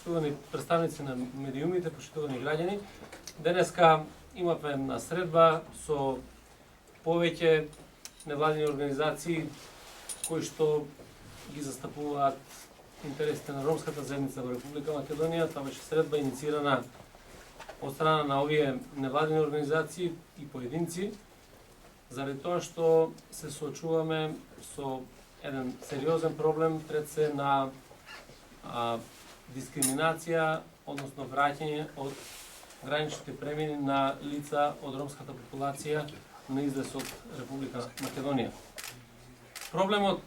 почитувани представници на медиумите, почитувани граѓани. Денеска имавме една средба со повеќе невладини организации кои што ги застапуваат интересите на ромската заедница во Република Македонија. Тоа беше средба инициирана од страна на овие невладини организации и поединци, заради тоа што се соочуваме со еден сериозен проблем пред се на дискриминација, односно враќање од граничните премини на лица од ромската популација на излез од Република Македонија. Проблемот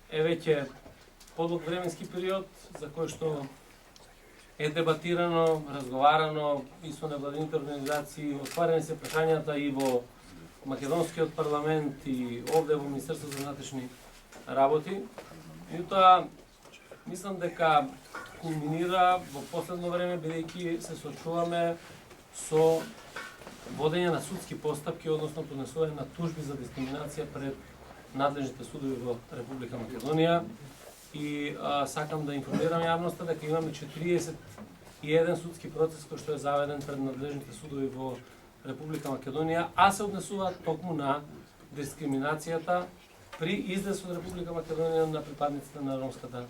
е веќе подолг временски период за кој што е дебатирано, разговарано и со невладините организации, отварени се прашањата и во македонскиот парламент и овде во Министерството за внатрешни работи. Меѓутоа, мислам дека кулминира во последно време, бидејќи се соочуваме со водење на судски постапки, односно поднесување на тужби за дискриминација пред надлежните судови во Република Македонија. И сакам да информирам јавноста дека имаме 41 судски процес кој што е заведен пред надлежните судови во Република Македонија, а се однесуваат токму на дискриминацијата при излез од Република Македонија на припадниците на ромската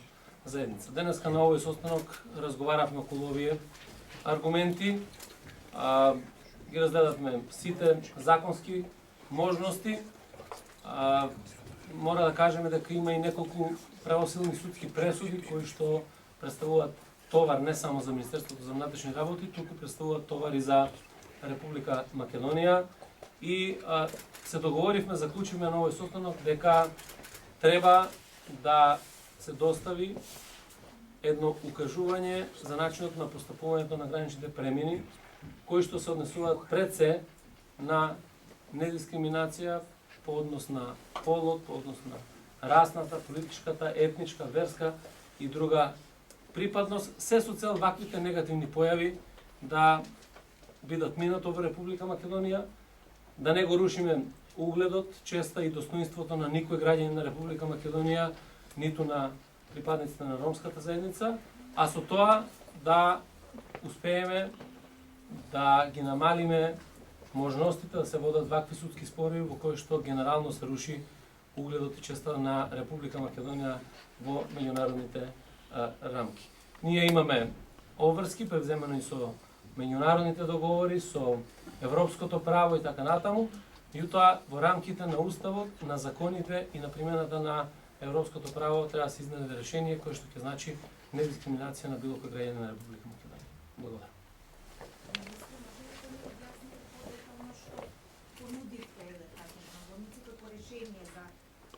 заедница. Денеска на овој состанок разговаравме околу овие аргументи, ги разгледавме сите законски можности. Мора да кажеме дека има и неколку правосилни судски пресуди кои што представуваат товар не само за Министерството за внатрешни работи, туку представуваат товар и за Република Македонија. И се договоривме, заклучивме на овој состанок дека треба да се достави едно укажување за начинот на постапувањето на граничните премини, кои што се однесуваат пред се на недискриминација по однос на полот, по однос на расната, политичката, етничка, верска и друга припадност, се со цел ваквите негативни појави да бидат минато во Република Македонија, да не го рушиме угледот, честа и достоинството на никој граѓанин на Република Македонија, ниту на припадниците на ромската заедница, а со тоа да успееме да ги намалиме можностите да се водат вакви судски спорови во кои што генерално се руши угледот и честа на Република Македонија во меѓународните рамки. Ние имаме обврски превземани со меѓународните договори, со европското право и така натаму, меѓутоа во рамките на уставот, на законите и на примената на европското право треба да се изнајде решение кое што ќе значи недискриминација на било кој граѓанин на Република Македонија. Благодарам.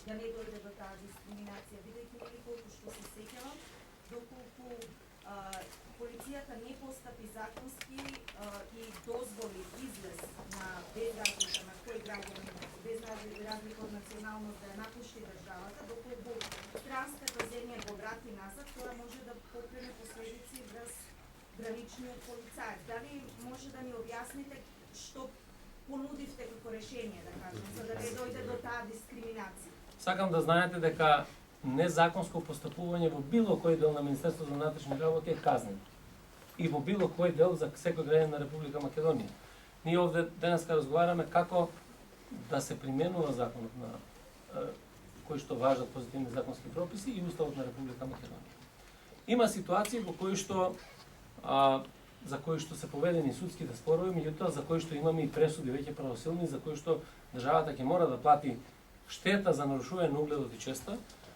Да не дојде до таа дискриминација, бидејќи нели колку што се сеќавам, доколку полицијата не постапи законски и дозволи излез на без разлика на кој граѓанин, без разлика од националност да ја напушти државата, доколку странската земја го врати назад, тоа може да покрене последици врз граничниот полицаец. Дали може да ни објасните што понудивте како решение, да кажем, за да не дојде до таа дискриминација? Сакам да знаете дека незаконско постапување во било кој дел на Министерството за внатрешни работи е казнено. И во било кој дел за секој граѓанин на Република Македонија. Ние овде денеска разговараме како да се применува законот на кој што важат позитивни законски прописи и уставот на Република Македонија. Има ситуации во кои што за кои што се поведени судските спорови, меѓутоа за кои што имаме и пресуди веќе правосилни, за кои што државата ќе мора да плати штета за нарушување на угледот и честа,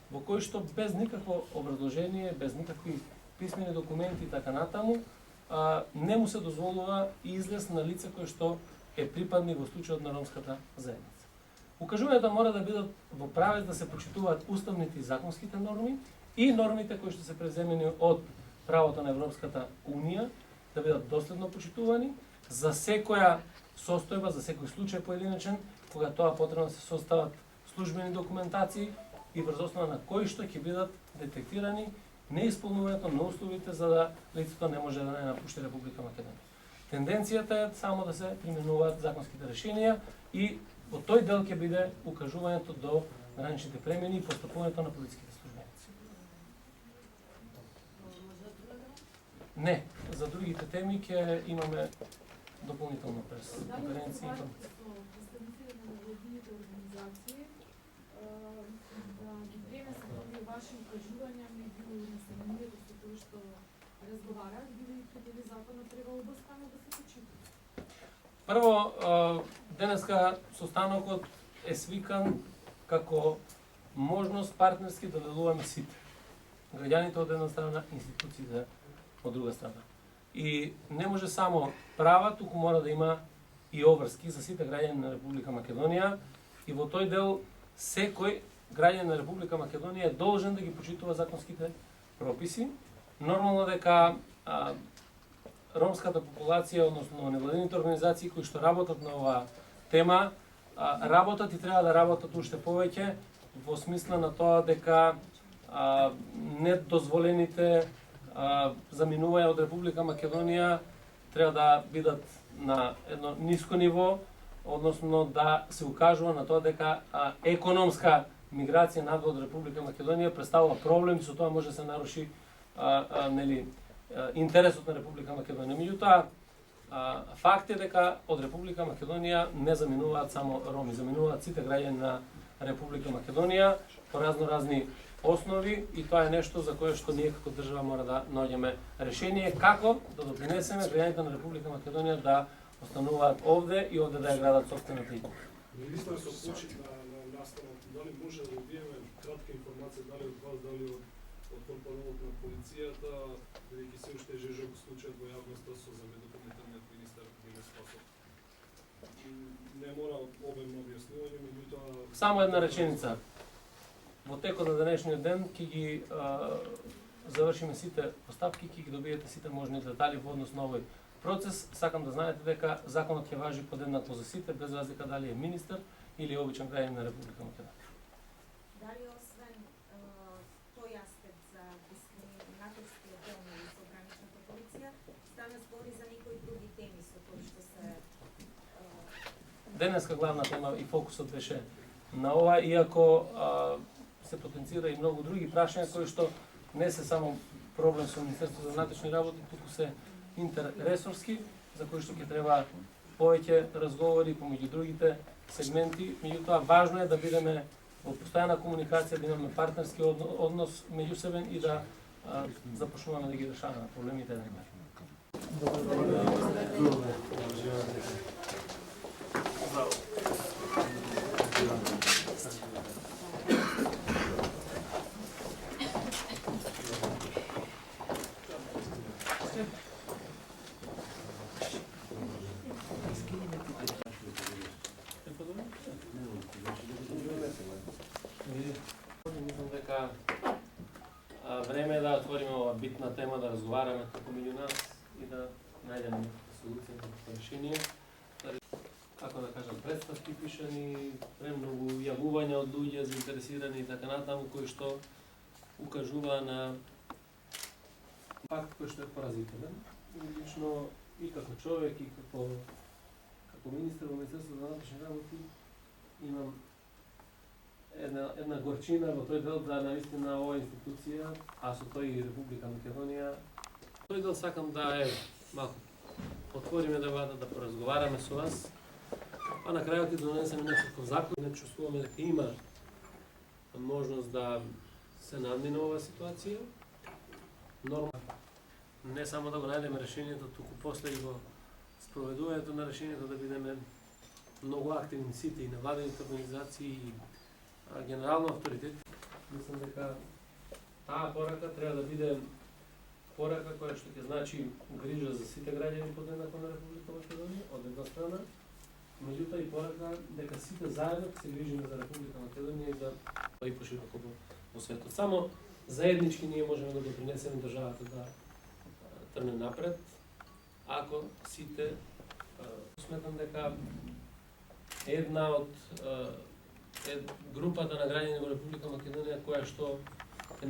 во кој што без никакво образложение, без никакви писмени документи и така натаму, не му се дозволува излез на лице кој што е припадник во случајот на ромската заедница. Укажувањата мора да бидат во правец да се почитуваат уставните и законските норми и нормите кои што се преземени од правото на Европската унија, да бидат доследно почитувани за секоја состојба, за секој случај поединечен, кога тоа потребно да се состават службени документации и врз основа на кои што ќе бидат детектирани неисполнувањето на условите за да лицето не може да не напушти Република Македонија. Тенденцијата е само да се применуваат законските решенија и во тој дел ќе биде укажувањето до граничните премини и постапувањето на полициските службеници. Не, за другите теми ќе имаме дополнително пресконференции. Дали представителите на невладините организации да ги пренесат овие ваши укажувања меѓу населението со кои што разговараат, бидејќи дали законот требало бестрано да се почита? Прво, денеска состанокот е свикан како можност партнерски да делуваме сите. Граѓаните од една страна, институциите од друга страна. И не може само права, туку мора да има и обврски за сите граѓани на Република Македонија. И во тој дел секој граѓанин на Република Македонија е должен да ги почитува законските прописи. Нормално дека ромската популација, односно невладините организации кои што работат на оваа тема, работат и треба да работат уште повеќе во смисла на тоа дека недозволените заминувања од Република Македонија треба да бидат на едно ниско ниво, односно да се укажува на тоа дека економска миграција надвор од Република Македонија представува проблем и со тоа може да се наруши интересот на Република Македонија. Меѓутоа, факт е дека од Република Македонија не заминуваат само роми, заминуваат сите граѓани на Република Македонија по разни основи и тоа е нешто за кое што ние како држава мора да наоѓеме решение како да допринесеме граѓаните на Република Македонија да остануваат овде и овде да ја градат сопствената им. Министар со почит на настанот, дали може да добиеме кратка информација дали од вас, дали од корпоративот на полицијата, бидејќи се уште жежок случајот во јавноста со заменителниот министар Биле Спасов. Не мора обемно објаснување, меѓутоа Само една реченица. Во текот на денешниот ден ќе ги завршиме сите постапки, ќе ги добиете сите можни детали во однос на овој процес. Сакам да знаете дека законот ќе важи подеднакво за сите, без разлика дали е министер или обичен граѓанин на Република Македонија. Дали освен тој аспект за дискриминаторскиот дел на граничната полиција, стана збори за некои други теми со кои што се Денеска главна тема и фокусот беше на ова, иако се потенцира и многу други прашања кои што не се само проблем со Министерството за внатрешни работи, туку се интерресорски, за кои што ќе треба повеќе разговори помеѓу другите сегменти. Меѓутоа, важно е да бидеме во постојана комуникација, да имаме партнерски однос меѓусебен и да започнуваме да ги решаваме проблемите на Мислам дека време е да отвориме ова битна тема, да разговараме како меѓу нас и да најдеме солуција, некакво решение. Како да кажам, представки пишани, премногу јавувања од луѓе заинтересирани и така натаму, кои што укажува на факт кој што е поразителен. Лично и како човек, и како министер во Министерството за внатрешни работи имам една горчина во тој дел да наистина оваа институција, а со тој и Република Македонија, тој дел сакам да малку отвориме дебата, да поразговараме со вас, па на крајот и донесеме некаков закон, не чувствуваме дека има можност да се надмине оваа ситуација. Нормално не само да го најдеме решението, туку после и во спроведувањето на решението да бидеме многу активни сите и невладените организации и генерално авторитет. Мислам дека таа порака треба да биде порака која што ќе значи грижа за сите граѓани подеднакво на Република Македонија од една страна, меѓутоа и порака дека сите заедно се грижиме за Република Македонија и за и пошироко во светот. Само заеднички ние можеме да допринесеме државата да трне напред, ако сите сметам дека една од групата на граѓани во Република Македонија која што